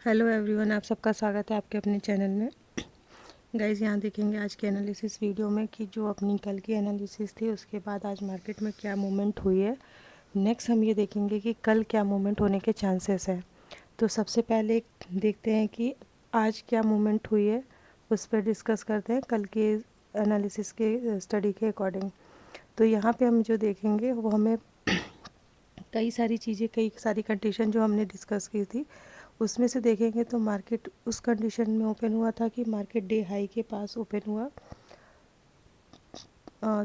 Hello everyone, आप सबका स्वागत है आपके अपने चैनल में। गाइज़, यहाँ देखेंगे आज के एनालिसिस वीडियो में कि जो अपनी कल की एनालिसिस थी उसके बाद आज मार्केट में क्या मूवमेंट हुई है। नेक्स्ट हम ये देखेंगे कि कल क्या मूवमेंट होने के चांसेस है। तो सबसे पहले देखते हैं कि आज क्या मूवमेंट हुई है, उस पर डिस्कस करते हैं कल के एनालिसिस के स्टडी के अकॉर्डिंग। तो यहाँ पे हम जो देखेंगे वो हमें कई सारी कंडीशन जो हमने डिस्कस की थी उसमें से देखेंगे तो मार्केट उस कंडीशन में ओपन हुआ था कि मार्केट डे हाई के पास ओपन हुआ।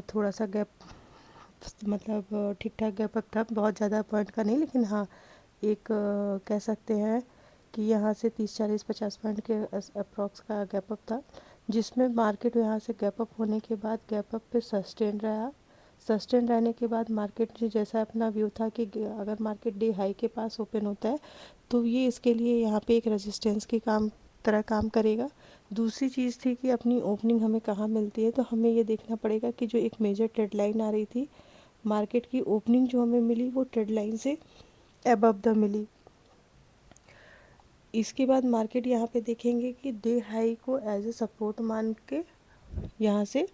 थोड़ा सा गैप, मतलब ठीक ठाक गैप अप था, बहुत ज़्यादा पॉइंट का नहीं, लेकिन हाँ एक कह सकते हैं कि यहाँ से 30 40 50 पॉइंट के अप्रॉक्स का गैप अप था, जिसमें मार्केट यहाँ से गैप अप होने के बाद गैप अप पे सस्टेन रहा। सस्टेन रहने के बाद मार्केट जो जैसा अपना व्यू था कि अगर मार्केट डे हाई के पास ओपन होता है तो ये इसके लिए यहाँ पे एक रेजिस्टेंस की तरह काम करेगा। दूसरी चीज़ थी कि अपनी ओपनिंग हमें कहाँ मिलती है, तो हमें ये देखना पड़ेगा कि जो एक मेजर ट्रेड लाइन आ रही थी, मार्केट की ओपनिंग जो हमें मिली वो ट्रेड लाइन से अबव द मिली। इसके बाद मार्केट यहाँ पे देखेंगे कि डे हाई को एज ए सपोर्ट मान के यहाँ से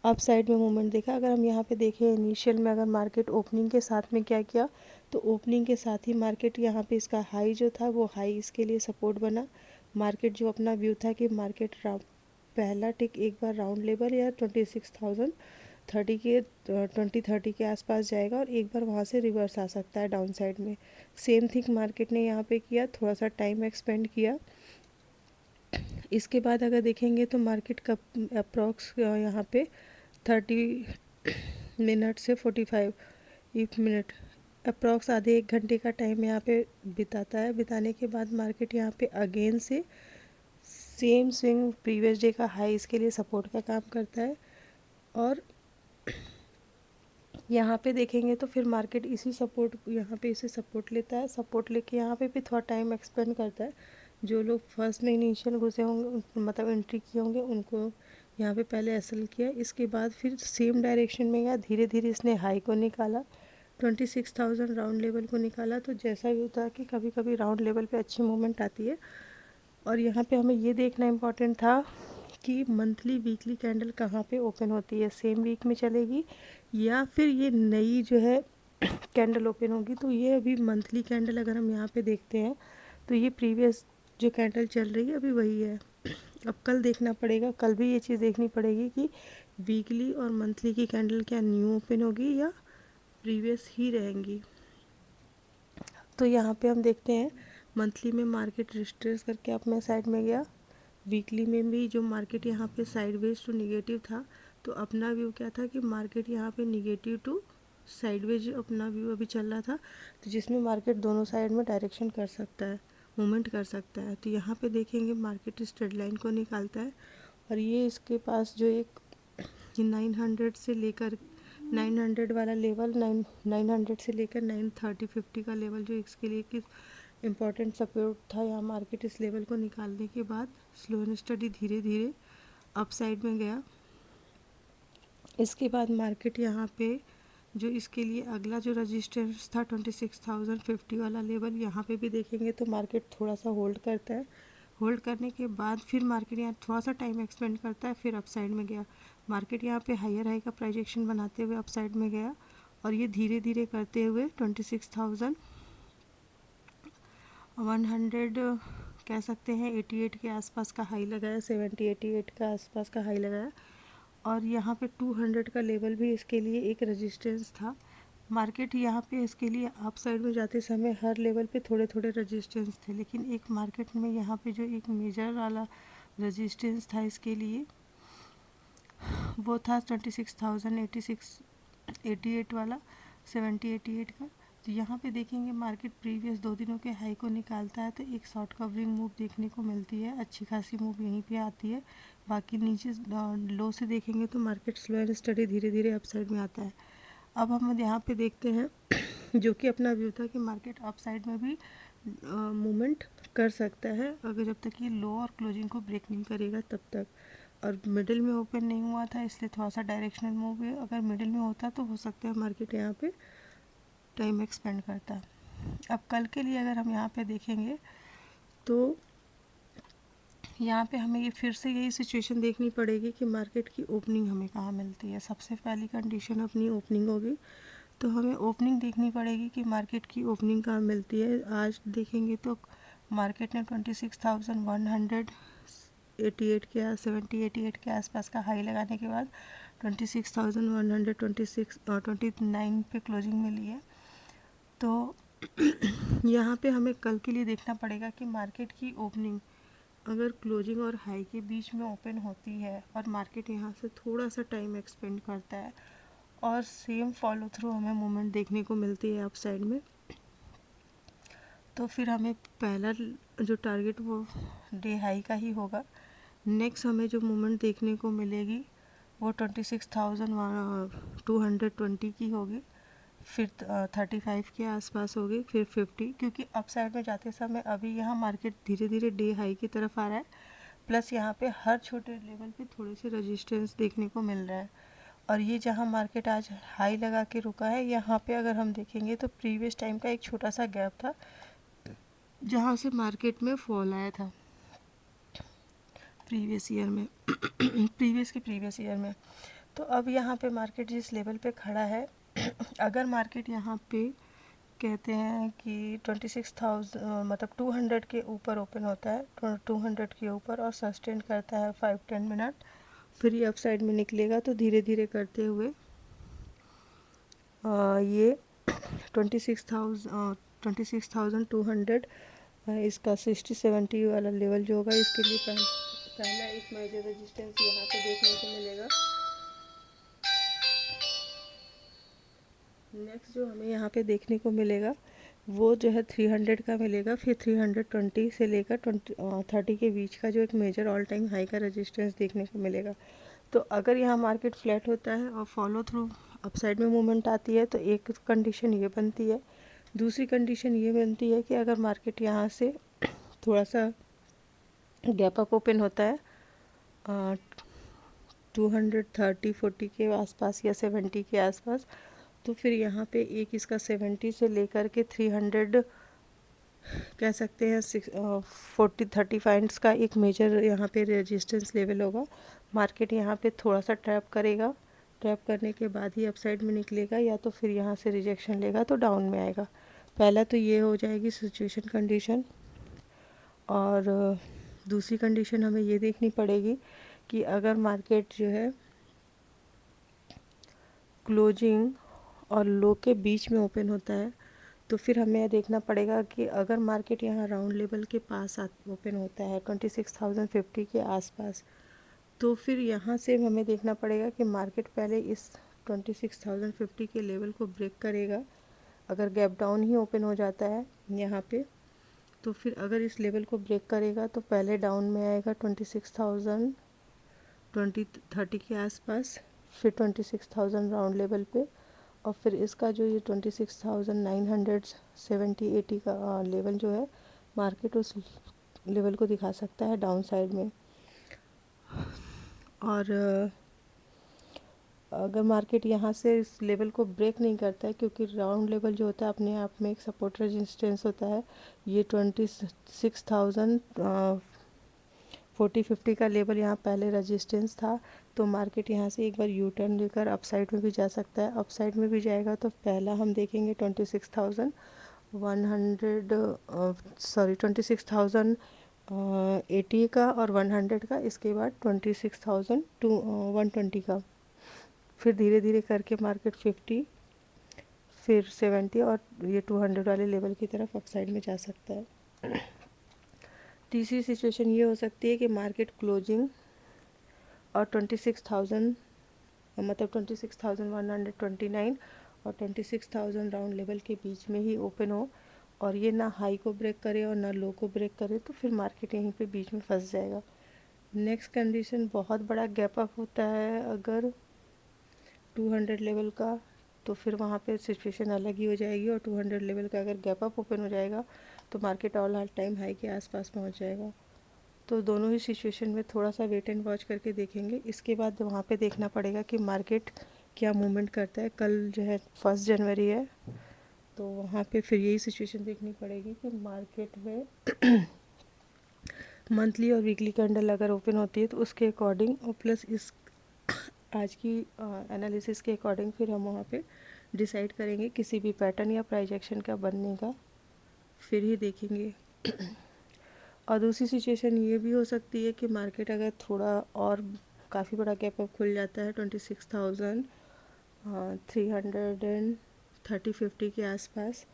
अप साइड में मूवमेंट देखा। अगर हम यहाँ पे देखें इनिशियल में अगर मार्केट ओपनिंग के साथ में क्या किया, तो ओपनिंग के साथ ही मार्केट यहाँ पे इसका हाई जो था वो हाई इसके लिए सपोर्ट बना। मार्केट जो अपना व्यू था कि मार्केट पहला टिक एक बार राउंड लेवल या 26,030 के 2030 के आसपास जाएगा और एक बार वहाँ से रिवर्स आ सकता है डाउन साइड में। सेम थिंग मार्केट ने यहाँ पे किया, थोड़ा सा टाइम एक्सपेंड किया। इसके बाद अगर देखेंगे तो मार्केट का अप्रॉक्स यहाँ पे 30 मिनट से 45 मिनट अप्रॉक्स आधे एक घंटे का टाइम यहाँ पे बिताता है। बिताने के बाद मार्केट यहाँ पे अगेन से सेम स्विंग प्रीवियस डे का हाई इसके लिए सपोर्ट का काम करता है। और यहाँ पे देखेंगे तो फिर मार्केट इसी सपोर्ट लेता है। सपोर्ट लेके यहाँ पे भी थोड़ा टाइम एक्सपेंड करता है। जो लोग फर्स्ट में इनिशियल घुसे होंगे, मतलब एंट्री किए होंगे, उनको यहाँ पे पहले एसएल किया। इसके बाद फिर सेम डायरेक्शन में गया, धीरे धीरे इसने हाई को निकाला, 26,000 राउंड लेवल को निकाला। तो जैसा भी होता है कि कभी कभी राउंड लेवल पे अच्छी मूवमेंट आती है। और यहाँ पे हमें ये देखना इम्पॉर्टेंट था कि मंथली वीकली कैंडल कहाँ पे ओपन होती है, सेम वीक में चलेगी या फिर ये नई जो है कैंडल ओपन होगी। तो ये अभी मंथली कैंडल अगर हम यहाँ पे देखते हैं तो ये प्रीवियस जो कैंडल चल रही है अभी वही है। अब कल देखना पड़ेगा, कल भी ये चीज़ देखनी पड़ेगी कि वीकली और मंथली की कैंडल क्या न्यू ओपन होगी या प्रीवियस ही रहेंगी। तो यहाँ पे हम देखते हैं मंथली में मार्केट रिट्रेस करके अपने साइड में गया। वीकली में भी जो मार्केट यहाँ पे साइडवेज टू निगेटिव था, तो अपना व्यू क्या था कि मार्केट यहाँ पे निगेटिव टू साइडवेज अपना व्यू अभी चल रहा था, तो जिसमें मार्केट दोनों साइड में डायरेक्शन कर सकता है, मूवमेंट कर सकता है। तो यहाँ पे देखेंगे मार्केट इस ट्रेड लाइन को निकालता है और ये इसके पास जो एक 900 से लेकर 900 वाला लेवल 900 से लेकर 930-50 का लेवल जो इसके लिए कि इम्पॉर्टेंट सपोर्ट था, यहाँ मार्केट इस लेवल को निकालने के बाद स्लो एंड स्टडी धीरे धीरे अप साइड में गया। इसके बाद मार्केट यहाँ पे जो इसके लिए अगला जो रजिस्टेंस था 26,050 वाला लेवल, यहाँ पे भी देखेंगे तो मार्केट थोड़ा सा होल्ड करता है। होल्ड करने के बाद फिर मार्केट यहाँ थोड़ा सा टाइम एक्सपेंड करता है, फिर अप साइड में गया। मार्केट यहाँ पे हायर हाई का प्रोजेक्शन बनाते हुए अप साइड में गया और ये धीरे धीरे करते हुए 26,100 कह सकते हैं 88 के आसपास का हाई लगाया, 70-88 का आसपास का हाई लगाया। और यहाँ पे 200 का लेवल भी इसके लिए एक रेजिस्टेंस था। मार्केट यहाँ पे इसके लिए अप साइड में जाते समय हर लेवल पे थोड़े थोड़े रेजिस्टेंस थे, लेकिन एक मार्केट में यहाँ पे जो एक मेजर वाला रेजिस्टेंस था इसके लिए वो था 26,086-88 वाला, 70-88 का। तो यहाँ पे देखेंगे मार्केट प्रीवियस 2 दिनों के हाई को निकालता है तो एक शॉर्ट कवरिंग मूव देखने को मिलती है, अच्छी खासी मूव यहीं पे आती है। बाकी नीचे लो से देखेंगे तो मार्केट स्लो एंड स्टडी धीरे धीरे अप साइड में आता है। अब हम यहाँ पे देखते हैं जो कि अपना व्यू था कि मार्केट अप साइड में भी मूवमेंट कर सकता है अगर जब तक ये लो और क्लोजिंग को ब्रेक नहीं करेगा तब तक। और मिडिल में ओपन नहीं हुआ था इसलिए थोड़ा सा डायरेक्शनल मूव है, अगर मिडिल में होता तो हो सकता है मार्केट यहाँ पे टाइम एक्सपेंड करता। अब कल के लिए अगर हम यहाँ पे देखेंगे तो यहाँ पे हमें ये फिर से यही सिचुएशन देखनी पड़ेगी कि मार्केट की ओपनिंग हमें कहाँ मिलती है। सबसे पहली कंडीशन अपनी ओपनिंग होगी, तो हमें ओपनिंग देखनी पड़ेगी कि मार्केट की ओपनिंग कहाँ मिलती है। आज देखेंगे तो मार्केट ने 26,188 के 88 के आसपास का हाई लगाने के बाद 26,129 पे क्लोजिंग मिली है। तो यहाँ पे हमें कल के लिए देखना पड़ेगा कि मार्केट की ओपनिंग अगर क्लोजिंग और हाई के बीच में ओपन होती है और मार्केट यहाँ से थोड़ा सा टाइम एक्सपेंड करता है और सेम फॉलो थ्रू हमें मूवमेंट देखने को मिलती है अप साइड में, तो फिर हमें पहला जो टारगेट वो डे हाई का ही होगा। नेक्स्ट हमें जो मूवमेंट देखने को मिलेगी वो 26,220 की होगी, फिर 35 के आसपास होगी, फिर 50, क्योंकि अप साइड में जाते समय अभी यहाँ मार्केट धीरे धीरे डे हाई की तरफ आ रहा है। प्लस यहाँ पे हर छोटे लेवल पे थोड़े से रेजिस्टेंस देखने को मिल रहा है। और ये जहाँ मार्केट आज हाई लगा के रुका है, यहाँ पे अगर हम देखेंगे तो प्रीवियस टाइम का एक छोटा सा गैप था जहाँ से मार्केट में फॉल आया था प्रीवियस ईयर में प्रीवियस ईयर में। तो अब यहाँ पे मार्केट जिस लेवल पे खड़ा है अगर मार्केट यहाँ पे कहते हैं कि 26,000 मतलब 200 के ऊपर ओपन होता है, 200 के ऊपर और सस्टेन करता है 5-10 मिनट, फिर ये अपसाइड में निकलेगा। तो धीरे धीरे करते हुए ये 26,200 इसका 60-70 वाला लेवल जो होगा, इसके लिए पहला एक मेजर रेजिस्टेंस यहाँ पे देखने को मिलेगा। नेक्स्ट जो हमें यहाँ पे देखने को मिलेगा वो जो है 300 का मिलेगा, फिर 320 से लेकर 30 के बीच का जो एक मेजर ऑल टाइम हाई का रेजिस्टेंस देखने को मिलेगा। तो अगर यहाँ मार्केट फ्लैट होता है और फॉलो थ्रू अपसाइड में मूवमेंट आती है तो एक कंडीशन ये बनती है। दूसरी कंडीशन ये बनती है कि अगर मार्केट यहाँ से थोड़ा सा गैप अप ओपन होता है 230-40 के आसपास या 70 के आसपास, तो फिर यहाँ पे एक इसका 70 से लेकर के 300 कह सकते हैं 40-35 का एक मेजर यहाँ पे रेजिस्टेंस लेवल होगा। मार्केट यहाँ पे थोड़ा सा ट्रैप करेगा, ट्रैप करने के बाद ही अपसाइड में निकलेगा, या तो फिर यहाँ से रिजेक्शन लेगा तो डाउन में आएगा। पहला तो ये हो जाएगी सिचुएशन कंडीशन। और दूसरी कंडीशन हमें ये देखनी पड़ेगी कि अगर मार्केट जो है क्लोजिंग और लो के बीच में ओपन होता है तो फिर हमें देखना पड़ेगा कि अगर मार्केट यहाँ राउंड लेवल के पास ओपन होता है 26,050 के आसपास, तो फिर यहाँ से हमें देखना पड़ेगा कि मार्केट पहले इस 26,050 के लेवल को ब्रेक करेगा। अगर गैप डाउन ही ओपन हो जाता है यहाँ पे, तो फिर अगर इस लेवल को ब्रेक करेगा तो पहले डाउन में आएगा 26,030 के आसपास, फिर 26,000 राउंड लेवल पे, और फिर इसका जो ये 26,970-80 का लेवल जो है मार्केट उस लेवल को दिखा सकता है डाउन साइड में। और अगर मार्केट यहाँ से इस लेवल को ब्रेक नहीं करता है, क्योंकि राउंड लेवल जो होता है अपने आप में एक सपोर्ट रेजिस्टेंस होता है, ये 26,040-50 का लेवल यहाँ पहले रेजिस्टेंस था, तो मार्केट यहाँ से एक बार यू टर्न लेकर अपसाइड में भी जा सकता है। अपसाइड में भी जाएगा तो पहला हम देखेंगे 26,80 का और 100 का, इसके बाद 26,120 का, फिर धीरे धीरे करके मार्केट 50, फिर 70 और ये 200 वाले लेवल की तरफ अपसाइड में जा सकता है। तीसरी सिचुएशन ये हो सकती है कि मार्केट क्लोजिंग और 26,000 मतलब 26,129 और 26,000 राउंड लेवल के बीच में ही ओपन हो, और ये ना हाई को ब्रेक करे और ना लो को ब्रेक करे, तो फिर मार्केट यहीं पे बीच में फंस जाएगा। नेक्स्ट कंडीशन, बहुत बड़ा गैप अप होता है अगर 200 लेवल का, तो फिर वहाँ पे सिचुएशन अलग ही हो जाएगी, और 200 लेवल का अगर गैप अप ओपन हो जाएगा तो मार्केट ऑल टाइम हाई के आसपास पहुँच जाएगा। तो दोनों ही सिचुएशन में थोड़ा सा वेट एंड वॉच करके देखेंगे। इसके बाद वहाँ पे देखना पड़ेगा कि मार्केट क्या मूवमेंट करता है। कल जो है 1 जनवरी है, तो वहाँ पे फिर यही सिचुएशन देखनी पड़ेगी कि मार्केट में मंथली और वीकली कैंडल अगर ओपन होती है तो उसके अकॉर्डिंग और प्लस इस आज की एनालिसिस के अकॉर्डिंग फिर हम वहाँ पे डिसाइड करेंगे किसी भी पैटर्न या प्राइस एक्शन का बनने का, फिर ही देखेंगे। और दूसरी सिचुएशन ये भी हो सकती है कि मार्केट अगर थोड़ा और काफ़ी बड़ा गैप अप खुल जाता है 26,330-50 के आसपास,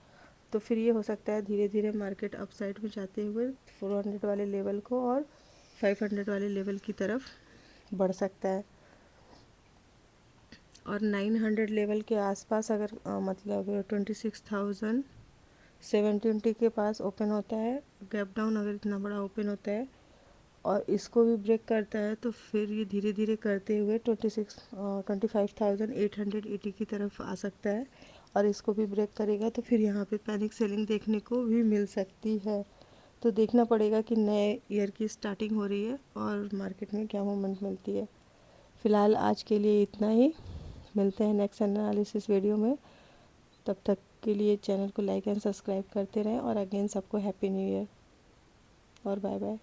तो फिर ये हो सकता है धीरे धीरे मार्केट अपसाइड में जाते हुए 400 वाले लेवल को और 500 वाले लेवल की तरफ बढ़ सकता है। और 900 लेवल के आसपास अगर मतलब 26,720 के पास ओपन होता है, गैप डाउन अगर इतना बड़ा ओपन होता है और इसको भी ब्रेक करता है, तो फिर ये धीरे धीरे करते हुए 25,880 की तरफ आ सकता है। और इसको भी ब्रेक करेगा तो फिर यहाँ पे पैनिक सेलिंग देखने को भी मिल सकती है। तो देखना पड़ेगा कि नए ईयर की स्टार्टिंग हो रही है और मार्केट में क्या मूवमेंट मिलती है। फ़िलहाल आज के लिए इतना ही, मिलते हैं नेक्स्ट एनालिसिस वीडियो में। तब तक के लिए चैनल को लाइक एंड सब्सक्राइब करते रहें और अगेन सबको हैप्पी न्यू ईयर और बाय बाय।